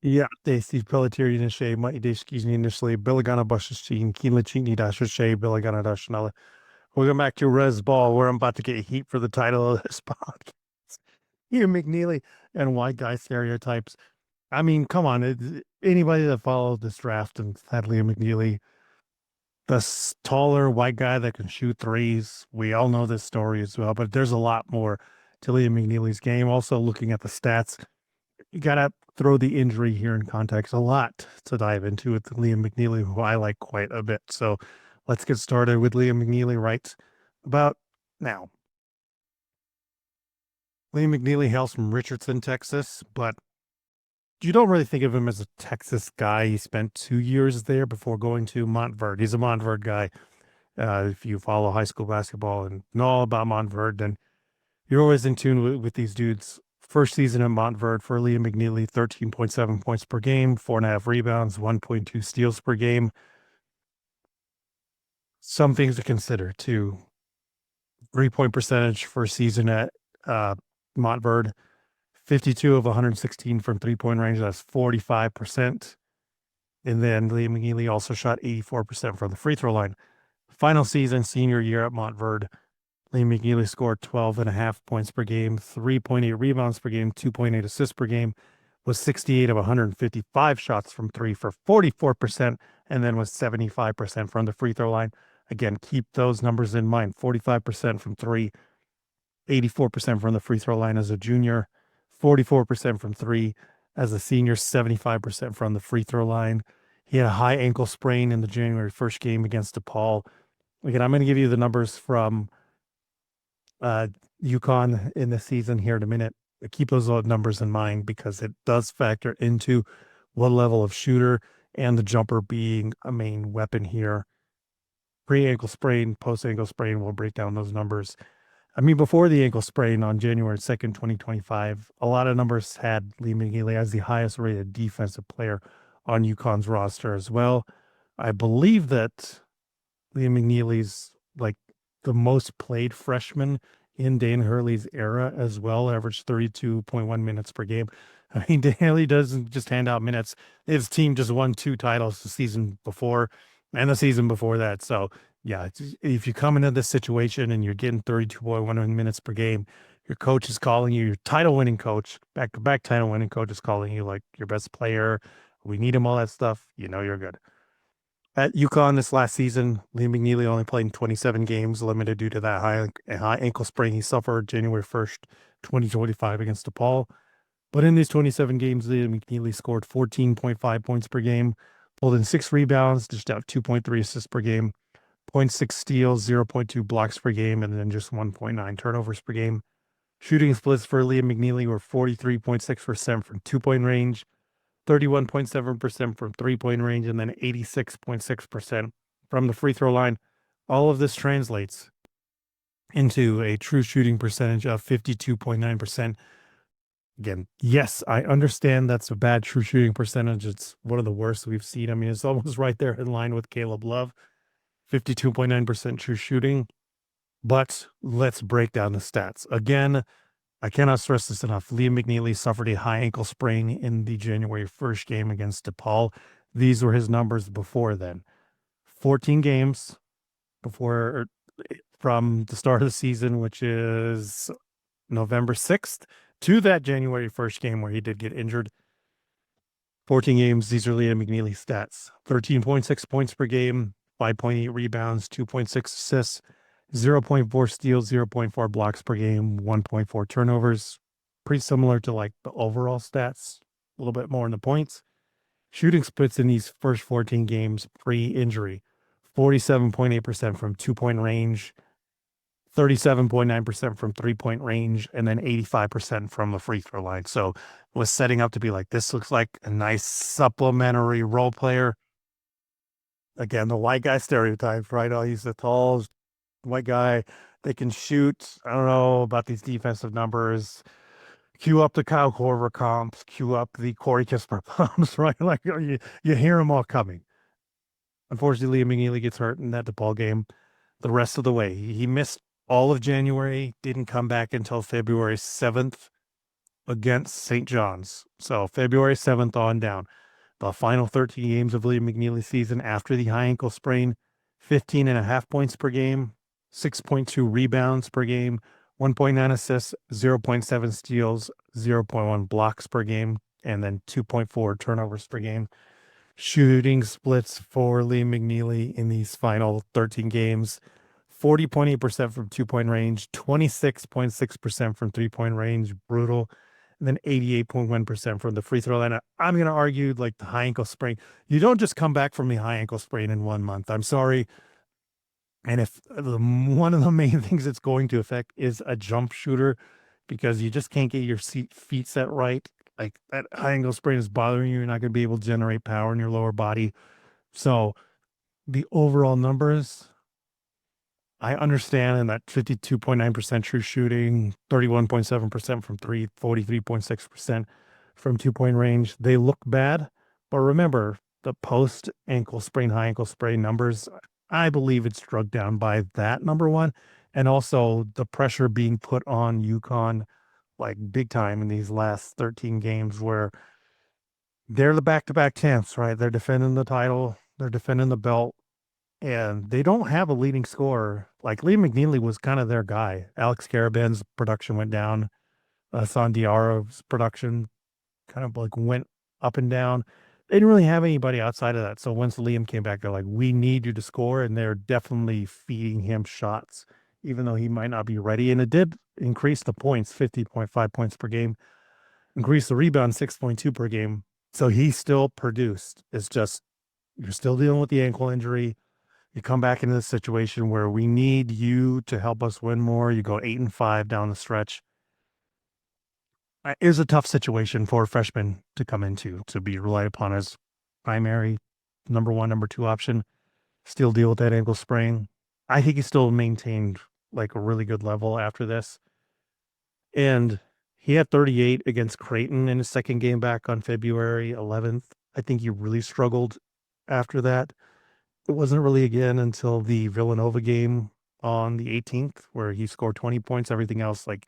Ja, Steve Pelletier initially, Mike Deskis initially, Billigana Bushashin, Kinlachini Dasha Billigana Dashnala. Welcome back to Res Ball, where I'm about to get heat for the title of this podcast. Liam McNeeley and white guy stereotypes. I mean, come on. Anybody that followed this draft and had Liam McNeeley, the taller white guy that can shoot threes. We all know this story as well, but there's a lot more to Liam McNeeley's game. Also, looking at the stats, you got to throw the injury here in context. A lot to dive into with Liam McNeeley, who I like quite a bit. So let's get started with Liam McNeeley right about now. Liam McNeeley hails from Richardson, Texas, but you don't really think of him as a Texas guy. He spent 2 years there before going to Montverde. He's a Montverde guy. If you follow high school basketball and know all about Montverde, then you're always in tune with these dudes. First season at Montverde for Liam McNeeley, 13.7 points per game, 4.5 rebounds, 1.2 steals per game. Some things to consider too. 3-point percentage for season at Montverde, 52 of 116 from 3-point range. That's 45%. And then Liam McNeeley also shot 84% from the free throw line. Final season, senior year at Montverde, Liam McNeeley scored 12.5 points per game, 3.8 rebounds per game, 2.8 assists per game, was 68 of 155 shots from three for 44%, and then was 75% from the free throw line. Again, keep those numbers in mind. 45% from three, 84% from the free throw line as a junior, 44% from three as a senior, 75% from the free throw line. He had a high ankle sprain in the January 1st game against DePaul. Again, I'm going to give you the numbers from UConn in the season here in a minute. Keep those numbers in mind because it does factor into what level of shooter and the jumper being a main weapon here. Pre-ankle sprain, post-ankle sprain, we'll break down those numbers. I mean, before the ankle sprain on January 2nd, 2025, a lot of numbers had Liam McNeeley as the highest rated defensive player on UConn's roster as well. I believe that Liam McNeeley's like the most played freshman in Dan Hurley's era as well, averaged 32.1 minutes per game. I mean, Dan Hurley doesn't just hand out minutes. His team just won 2 titles the season before and the season before that. So, yeah, if you come into this situation and you're getting 32.1 minutes per game, your coach is calling you, your title winning coach, back to back title winning coach is calling you like your best player. We need him, all that stuff. You know, you're good. At UConn this last season, Liam McNeeley only played in 27 games, limited due to that high ankle sprain he suffered January 1st, 2025 against DePaul. But in these 27 games, Liam McNeeley scored 14.5 points per game, pulled in 6 rebounds, dished out 2.3 assists per game, zero point 0.6 steals, 0.2 blocks per game, and then just 1.9 turnovers per game. Shooting splits for Liam McNeeley were 43.6% from 2-point range, 31.7% from 3-point range, and then 86.6% from the free throw line. All of this translates into a true shooting percentage of 52.9%. Again, yes, I understand that's a bad true shooting percentage. It's one of the worst we've seen. I mean, it's almost right there in line with Caleb Love, 52.9% true shooting. But let's break down the stats. Again, I cannot stress this enough. Liam McNeeley suffered a high ankle sprain in the January 1st game against DePaul. These were his numbers before then. 14 games before from the start of the season, which is November 6th, to that January 1st game where he did get injured. 14 games, these are Liam McNeeley's stats. 13.6 points per game, 5.8 rebounds, 2.6 assists, 0.4 steals, 0.4 blocks per game, 1.4 turnovers. Pretty similar to like the overall stats, a little bit more in the points. Shooting splits in these first 14 games pre-injury, 47.8% from 2-point range, 37.9% from 3-point range, and then 85% from the free throw line. So it was setting up to be like, this looks like a nice supplementary role player. Again, the white guy stereotype, right? Oh, he's the tall white guy. They can shoot. I don't know about these defensive numbers. Cue up the Kyle Korver comps, cue up the Corey Kispert comps, right? Like you hear them all coming. Unfortunately, Liam McNeeley gets hurt in that DePaul game the rest of the way. He missed all of January, didn't come back until February 7th. against St. John's. So February 7th on down. The final 13 games of Liam McNeeley's season after the high ankle sprain, 15.5 points per game, 6.2 rebounds per game, 1.9 assists, 0.7 steals, 0.1 blocks per game, and then 2.4 turnovers per game. Shooting splits for Liam McNeeley in these final 13 games: 40.8% from 2-point range, 26.6% from 3-point range, brutal. And then 88.1% from the free throw line. I'm going to argue like the high ankle sprain. You don't just come back from the high ankle sprain in 1 month. I'm sorry. And if one of the main things it's going to affect is a jump shooter, because you just can't get your feet set right, like that high ankle sprain is bothering you. You're not going to be able to generate power in your lower body. So the overall numbers, I understand in that 52.9% true shooting, 31.7% from three, 43.6% from 2-point range. They look bad, but remember the post ankle sprain, high ankle sprain numbers. I believe it's drugged down by that, number one, and also the pressure being put on UConn like big time in these last 13 games, where they're the back-to-back champs, right? They're defending the title, they're defending the belt, and they don't have a leading scorer. Like Liam McNeeley was kind of their guy. Alex Caraban's production went down. Sandiaro's production kind of like went up and down. They didn't really have anybody outside of that. So once Liam came back, they're like, we need you to score. And they're definitely feeding him shots, even though he might not be ready. And it did increase the points, 50.5 points per game, increase the rebound, 6.2 per game. So he still produced. It's just, you're still dealing with the ankle injury. You come back into this situation where we need you to help us win more. You go 8-5 down the stretch. It is a tough situation for a freshman to come into, to be relied upon as primary number one, number two option. Still deal with that ankle sprain. I think he still maintained like a really good level after this. And he had 38 against Creighton in his second game back on February 11th. I think he really struggled after that. It wasn't really again until the Villanova game on the 18th where he scored 20 points. Everything else like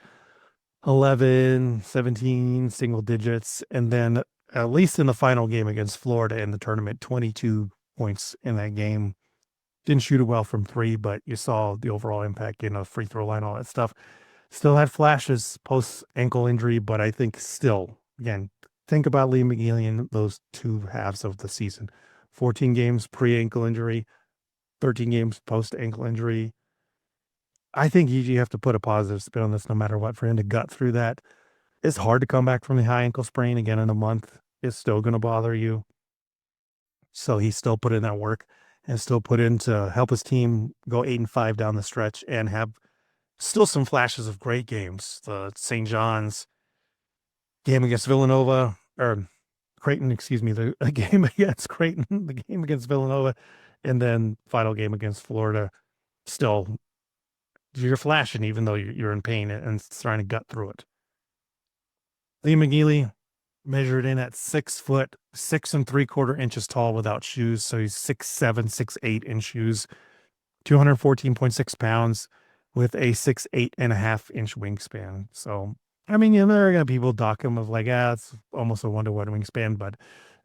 11, 17, single digits. And then at least in the final game against Florida in the tournament, 22 points in that game. Didn't shoot it well from three, but you saw the overall impact, free throw line, all that stuff. Still had flashes post ankle injury, but I think still, again, think about Liam McNeeley in those two halves of the season. 14 games pre-ankle injury, 13 games post-ankle injury. I think you have to put a positive spin on this no matter what for him to gut through that. It's hard to come back from the high ankle sprain again in a month. It's still going to bother you. So he still put in that work and still put in to help his team go 8-5 down the stretch and have still some flashes of great games. The St. John's game against Villanova, or Creighton, excuse me, the game against Creighton, the game against Villanova, and then final game against Florida. Still, you're flashing even though you're in pain and trying to gut through it. Liam McNeeley measured in at 6 foot, 6 3/4 inches tall without shoes. So he's 6'7", 6'8" in shoes, 214.6 pounds with a 6'8.5" inch wingspan. So, I mean, there are going to be people dock him of like, it's almost a 1-to-1 wingspan, but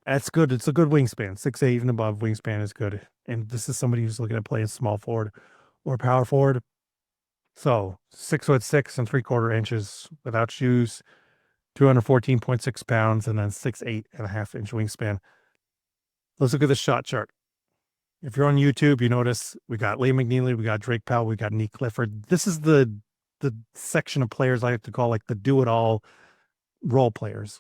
that's good. It's a good wingspan. 6'8" and above wingspan is good. And this is somebody who's looking to play a small forward or power forward. So 6'6" 3/4 inches without shoes, 214.6 pounds, and then 6'8.5" inch wingspan. Let's look at the shot chart. If you're on YouTube, you notice we got Liam McNeeley, we got Drake Powell, we got Nick Clifford. This is the section of players I have to call like the do-it-all role players,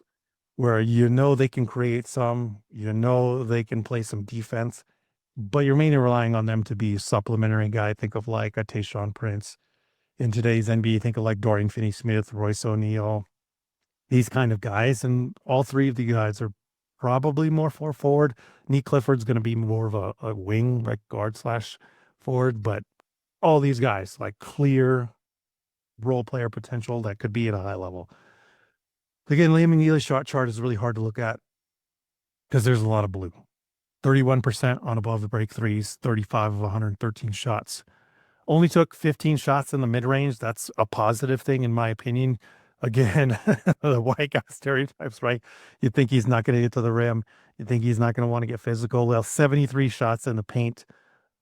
where they can create some, they can play some defense, but you're mainly relying on them to be a supplementary guy. Think of like a Tayshaun Prince. In today's NBA, think of like Dorian Finney-Smith, Royce O'Neal, these kind of guys. And all three of the guys are probably more forward. Nick Clifford's going to be more of a wing, like guard / forward. But all these guys, like clear role player potential that could be at a high level. Again, Liam McNeeley's shot chart is really hard to look at because there's a lot of blue. 31% on above the break threes, 35 of 113 shots. Only took 15 shots in the mid-range. That's a positive thing, in my opinion. Again, the white guy stereotypes, right? You think he's not going to get to the rim. You think he's not going to want to get physical. Well, 73 shots in the paint,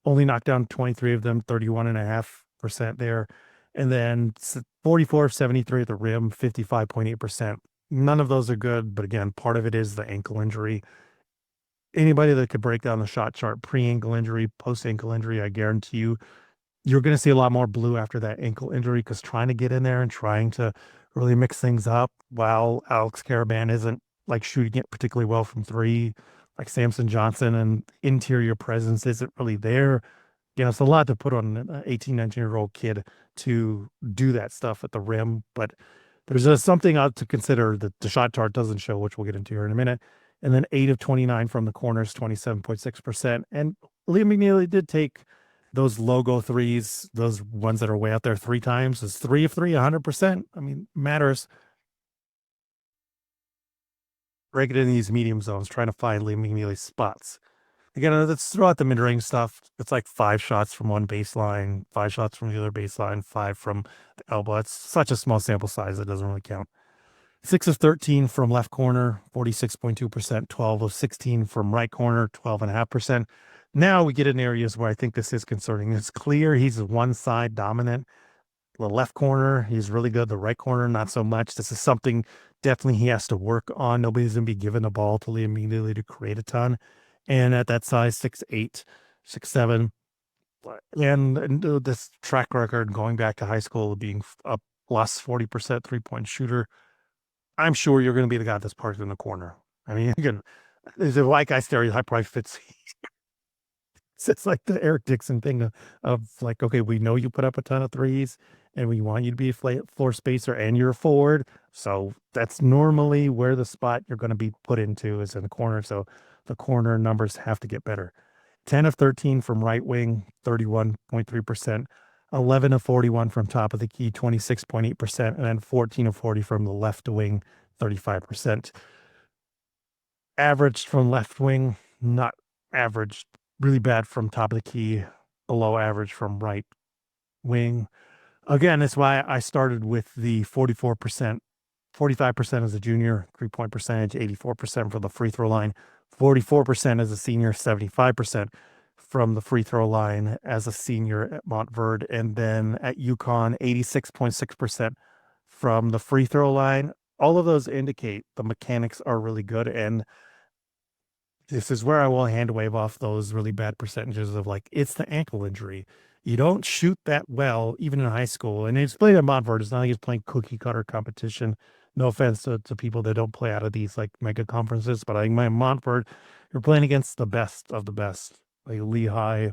only knocked down 23 of them, 31.5% there. And then 44 of 73 at the rim, 55.8%. None of those are good. But again, part of it is the ankle injury. Anybody that could break down the shot chart pre-ankle injury, post-ankle injury, I guarantee you, you're going to see a lot more blue after that ankle injury because trying to get in there and trying to really mix things up while Alex Caravan isn't like shooting it particularly well from three, like Samson Johnson, and interior presence isn't really there. You know, it's a lot to put on an 18, 19-year-old kid to do that stuff at the rim. But there's something out to consider that the shot chart doesn't show, which we'll get into here in a minute. And then 8 of 29 from the corners, 27.6%. And Liam McNeeley did take those logo threes, those ones that are way out there 3 times. Is 3 of 3, 100%. I mean, matters. Break it in these medium zones, trying to find Liam McNeely's spots. Again, let's throw out the mid-range stuff. It's like 5 shots from one baseline, 5 shots from the other baseline, 5 from the elbow. It's such a small sample size, it doesn't really count. 6 of 13 from left corner, 46.2%, 12 of 16 from right corner, 12.5%. Now we get in areas where I think this is concerning. It's clear he's one side dominant. The left corner, he's really good. The right corner, not so much. This is something definitely he has to work on. Nobody's going to be giving the ball to Liam McNeeley to create a ton. And at that size, 6'8", 6'7", and this track record going back to high school of being a plus 40% three-point shooter, I'm sure you're going to be the guy that's parked in the corner. I mean, again, there's a white guy stereotype probably fits. It's like the Eric Dixon thing of like, okay, we know you put up a ton of threes and we want you to be a floor spacer and you're a forward. So that's normally where the spot you're going to be put into is in the corner. So the corner numbers have to get better. 10 of 13 from right wing, 31.3%. 11 of 41 from top of the key, 26.8%. And then 14 of 40 from the left wing, 35%. Averaged from left wing, not average, really bad from top of the key, below average from right wing. Again, that's why I started with the 44%, 45% as a junior, 3-point percentage, 84% from the free throw line, 44% as a senior, 75% from the free throw line as a senior at Montverde. And then at UConn, 86.6% from the free throw line. All of those indicate the mechanics are really good. And this is where I will hand wave off those really bad percentages of like, it's the ankle injury. You don't shoot that well, even in high school. And it's playing at Montverde. It's not like he's playing cookie cutter competition. No offense to people that don't play out of these like mega conferences, but I think my Montverde, you're playing against the best of the best, like Lehigh,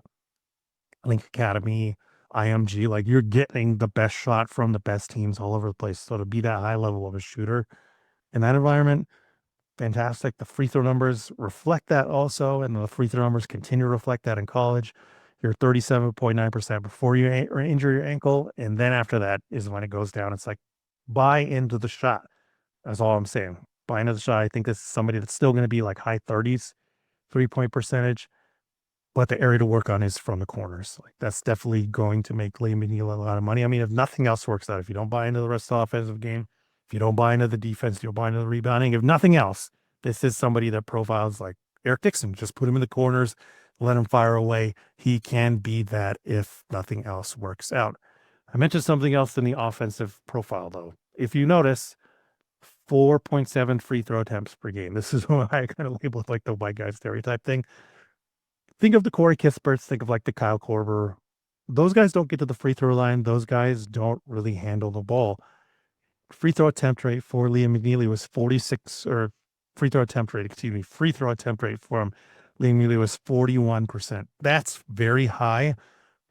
Link Academy, IMG. Like you're getting the best shot from the best teams all over the place. So to be that high level of a shooter in that environment, fantastic. The free throw numbers reflect that also, and the free throw numbers continue to reflect that in college. You're 37.9% before you injure your ankle, and then after that is when it goes down. It's like buy into the shot. That's all I'm saying. Buy into the shot. I think this is somebody that's still going to be like high 30s, 3-point percentage, but the area to work on is from the corners. Like that's definitely going to make Liam McNeeley a lot of money. I mean, if nothing else works out, if you don't buy into the rest of the offensive game, if you don't buy into the defense, you don't buy into the rebounding. If nothing else, this is somebody that profiles like Eric Dixon. Just put him in the corners, let him fire away. He can be that if nothing else works out. I mentioned something else in the offensive profile, though. If you notice, 4.7 free throw attempts per game. This is what I kind of labeled like the white guy stereotype thing. Think of the Corey Kisperts, think of like the Kyle Korver. Those guys don't get to the free throw line. Those guys don't really handle the ball. Free throw attempt rate for Liam McNeeley was 46, or free throw attempt rate for Liam McNeeley was 41%. That's very high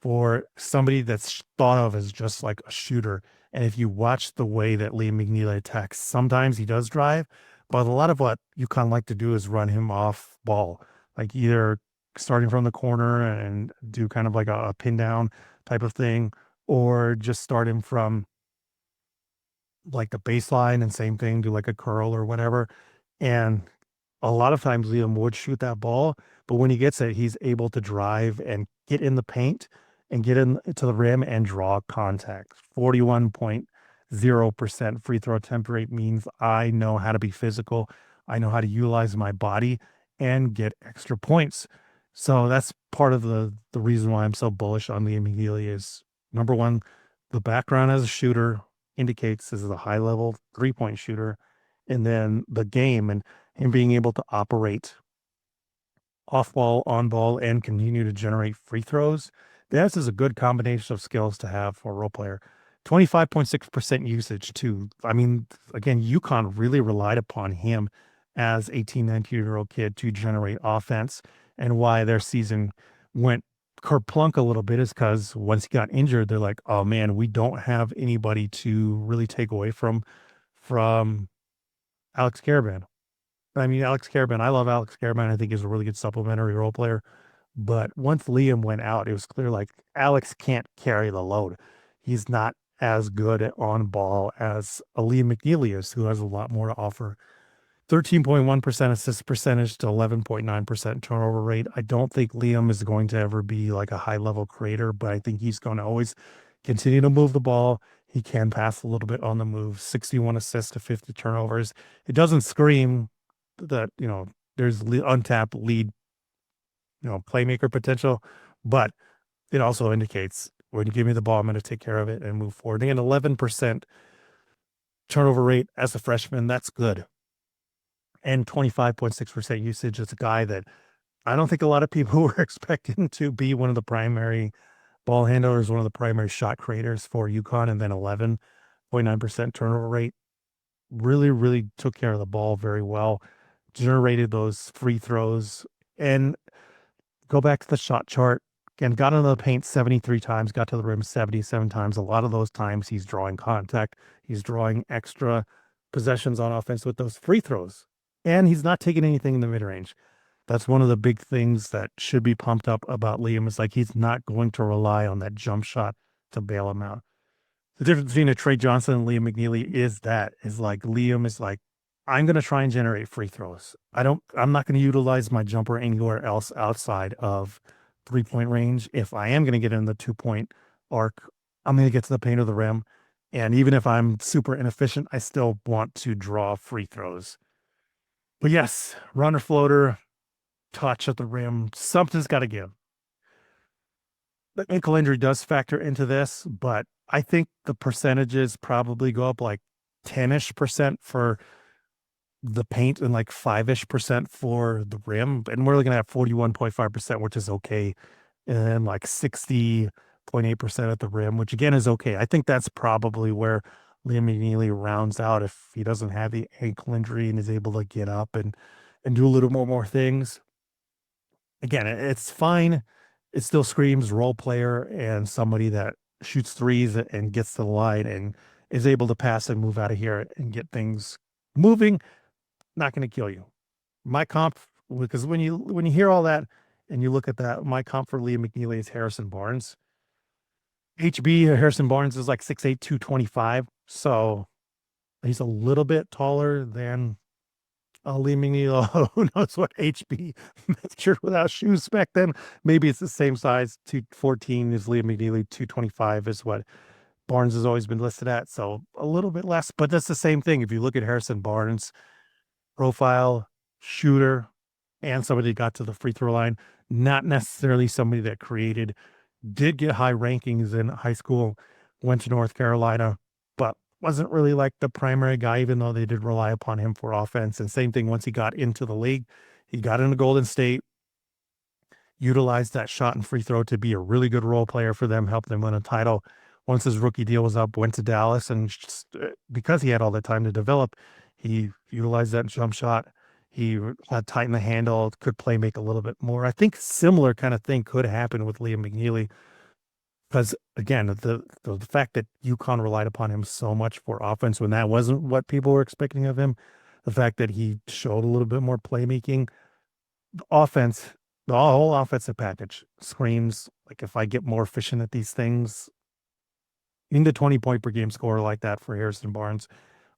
for somebody that's thought of as just like a shooter. And if you watch the way that Liam McNeeley attacks, sometimes he does drive, but a lot of what UConn like to do is run him off ball, like either starting from the corner and do kind of like a pin down type of thing, or just start him from like the baseline and same thing, do like a curl or whatever. And a lot of times Liam would shoot that ball, but when he gets it, he's able to drive and get in the paint and get in to the rim and draw contact. 41.9% 0% free throw attempt rate means I know how to be physical. I know how to utilize my body and get extra points. So that's part of the reason why I'm so bullish on Liam McNeeley is number one, the background as a shooter indicates this is a high level 3-point shooter. And then the game and him being able to operate off ball, on ball, and continue to generate free throws. This is a good combination of skills to have for a role player. 25.6% usage, too. I mean, again, UConn really relied upon him as 18, 19-year-old kid to generate offense. And why their season went kerplunk a little bit is because once he got injured, they're like, oh man, we don't have anybody to really take away from Alex Caravan. I mean, Alex Caravan, I love Alex Caravan. I think he's a really good supplementary role player. But once Liam went out, it was clear like Alex can't carry the load. He's not as good at on ball as a Liam McNeeley is, who has a lot more to offer. 13.1% assist percentage to 11.9% turnover rate. I don't think Liam is going to ever be like a high level creator, but I think he's going to always continue to move the ball. He can pass a little bit on the move. 61 assists to 50 turnovers. It doesn't scream that, there's untapped lead, playmaker potential, but it also indicates when you give me the ball, I'm going to take care of it and move forward. And 11% turnover rate as a freshman, that's good. And 25.6% usage. It's a guy that I don't think a lot of people were expecting to be one of the primary ball handlers, one of the primary shot creators for UConn, and then 11.9% turnover rate. Really, really took care of the ball very well, generated those free throws, and go back to the shot chart. Again, got into the paint 73 times, got to the rim 77 times. A lot of those times he's drawing contact. He's drawing extra possessions on offense with those free throws. And he's not taking anything in the mid-range. That's one of the big things that should be pumped up about Liam is like he's not going to rely on that jump shot to bail him out. The difference between a Trey Johnson and Liam McNeeley is like Liam is like, I'm going to try and generate free throws. I'm not going to utilize my jumper anywhere else outside of 3-point range. If I am going to get in the 2-point arc, I'm going to get to the paint of the rim. And even if I'm super inefficient, I still want to draw free throws. But yes, runner floater, touch at the rim, something's got to give. The ankle injury does factor into this, but I think the percentages probably go up like 10-ish% for the paint and like 5-ish% for the rim. And we're looking at 41.5%, which is okay. And like 60.8% at the rim, which again is okay. I think that's probably where Liam McNeeley rounds out if he doesn't have the ankle injury and is able to get up and do a little more things. Again, it's fine. It still screams role player and somebody that shoots threes and gets to the line and is able to pass and move out of here and get things moving. Not going to kill you. My comp, because when you hear all that and you look at that, my comp for Liam McNeeley is Harrison Barnes. HB Harrison Barnes is like 6'8", 225. So he's a little bit taller than Liam McNeeley. Who knows what HB measured without shoes back then? Maybe it's the same size. 214 is Liam McNeeley. 225 is what Barnes has always been listed at. So a little bit less, but that's the same thing. If you look at Harrison Barnes' profile, shooter, and somebody that got to the free throw line, not necessarily somebody that created, did get high rankings in high school, went to North Carolina, but wasn't really like the primary guy, even though they did rely upon him for offense. And same thing once he got into the league, he got into Golden State, utilized that shot and free throw to be a really good role player for them, helped them win a title. Once his rookie deal was up, went to Dallas, and just, because he had all that time to develop, he utilized that jump shot. He had tightened the handle, could play make a little bit more. I think similar kind of thing could happen with Liam McNeeley because, again, the fact that UConn relied upon him so much for offense when that wasn't what people were expecting of him, the fact that he showed a little bit more playmaking, the offense, the whole offensive package screams like if I get more efficient at these things, in the 20-point per game scorer like that for Harrison Barnes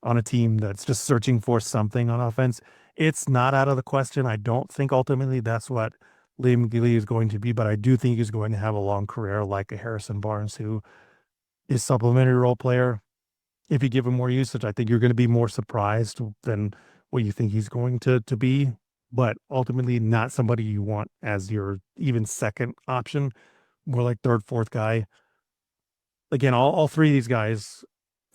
on a team that's just searching for something on offense, it's not out of the question. I don't think ultimately that's what Liam McNeeley is going to be, but I do think he's going to have a long career like a Harrison Barnes, who is supplementary role player, if you give him more usage, I think you're going to be more surprised than what you think he's going to be. But ultimately, not somebody you want as your even second option, more like third, fourth guy. Again, all three of these guys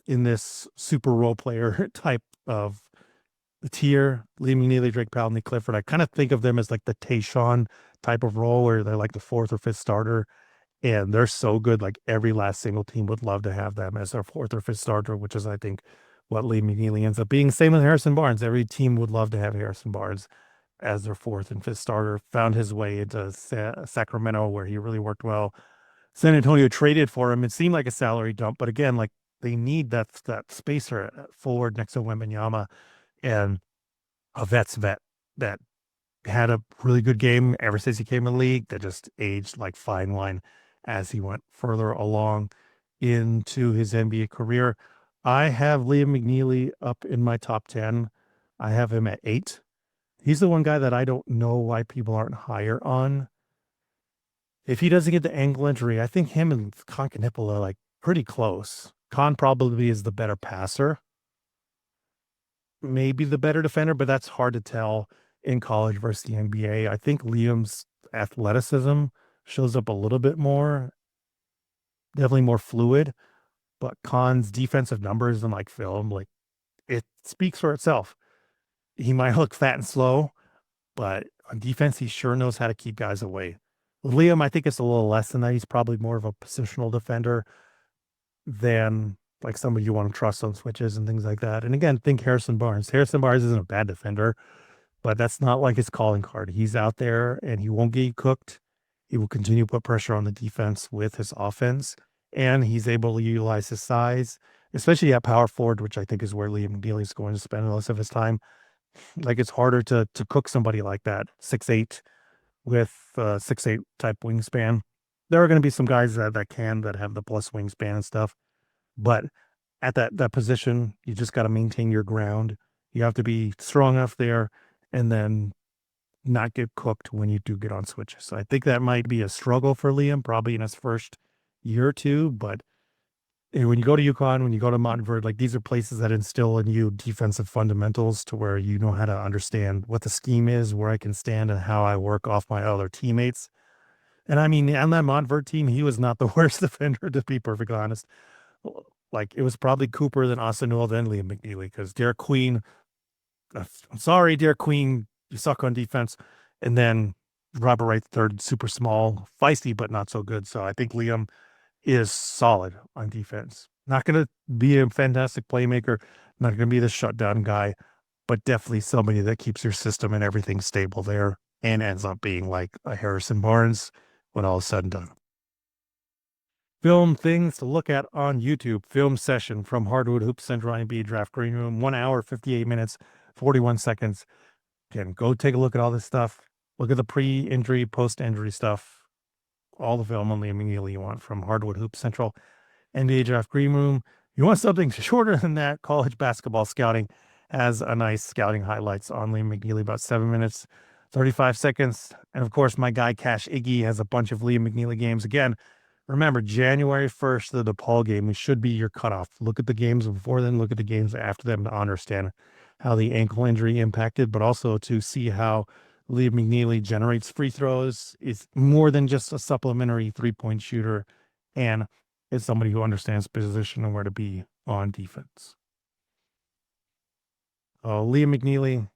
in this super role player type of tier, Liam McNeeley, Drake Powell, Nick Clifford, I kind of think of them as like the Tayshaun type of role where they're like the fourth or fifth starter. And they're so good. Like every last single team would love to have them as their fourth or fifth starter, which is, I think, what Liam McNeeley ends up being. Same with Harrison Barnes. Every team would love to have Harrison Barnes as their fourth and fifth starter. Found his way into Sacramento where he really worked well. San Antonio traded for him. It seemed like a salary dump, but again, like they need that spacer forward next to Wembanyama and a vet's vet that had a really good game ever since he came in the league that just aged like fine wine as he went further along into his NBA career. I have Liam McNeeley up in my top 10. I have him at 8. He's the one guy that I don't know why people aren't higher on. If he doesn't get the ankle injury, I think him and Con Knipple are like pretty close. Con probably is the better passer, maybe the better defender, but that's hard to tell in college versus the NBA. I think Liam's athleticism shows up a little bit more, definitely more fluid, but Con's defensive numbers and like film, like it speaks for itself. He might look fat and slow, but on defense, he sure knows how to keep guys away. With Liam, I think it's a little less than that. He's probably more of a positional defender than like somebody you want to trust on switches and things like that. And again, think Harrison Barnes. Harrison Barnes isn't a bad defender, but that's not like his calling card. He's out there and he won't get you cooked. He will continue to put pressure on the defense with his offense, and he's able to utilize his size, especially at power forward, which I think is where Liam McNeely is going to spend most of his time. Like it's harder to cook somebody like that, 6'8", with 6'8" type wingspan. There are going to be some guys that have the plus wingspan and stuff, but at that position, you just got to maintain your ground. You have to be strong enough there, and then not get cooked when you do get on switches. So I think that might be a struggle for Liam, probably in his first year or two. But when you go to UConn, when you go to Montverde, like these are places that instill in you defensive fundamentals to where you know how to understand what the scheme is, where I can stand, and how I work off my other teammates. And I mean, on that Montverde team, he was not the worst defender, to be perfectly honest. Like it was probably Cooper, then Austin Newell, then Liam McNeely, because Derek Queen, I'm sorry, Derek Queen, you suck on defense. And then Robert Wright third, super small, feisty, but not so good. So I think Liam is solid on defense. Not going to be a fantastic playmaker, not going to be the shutdown guy, but definitely somebody that keeps your system and everything stable there and ends up being like a Harrison Barnes when all is said and done. Film things to look at on YouTube. Film session from Hardwood Hoops Central NBA Draft Green Room, 1 hour, 58 minutes, 41 seconds. Again, go take a look at all this stuff. Look at the pre-injury, post-injury stuff. All the film on Liam McNeely you want from Hardwood Hoops Central NBA Draft Green Room. You want something shorter than that? College basketball scouting has a nice scouting highlights on Liam McNeely, about 7 minutes, 35 seconds. And of course, my guy Cash Iggy has a bunch of Liam McNeely games. Again, remember, January 1st, the DePaul game should be your cutoff. Look at the games before then, look at the games after them to understand how the ankle injury impacted, but also to see how Liam McNeely generates free throws, is more than just a supplementary three-point shooter, and is somebody who understands position and where to be on defense. Liam McNeely,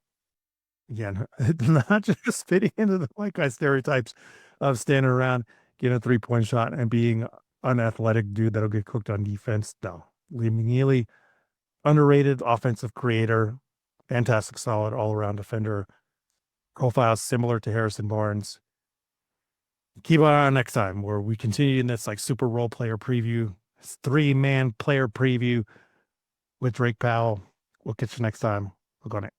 again, not just fitting into the white guy stereotypes of standing around, getting a three-point shot and being an unathletic dude that'll get cooked on defense. No. Liam McNeely, underrated offensive creator, fantastic, solid, all-around defender. Profile similar to Harrison Barnes. Keep an eye on next time where we continue in this like super role player preview, 3-man player preview with Drake Powell. We'll catch you next time. Look on it.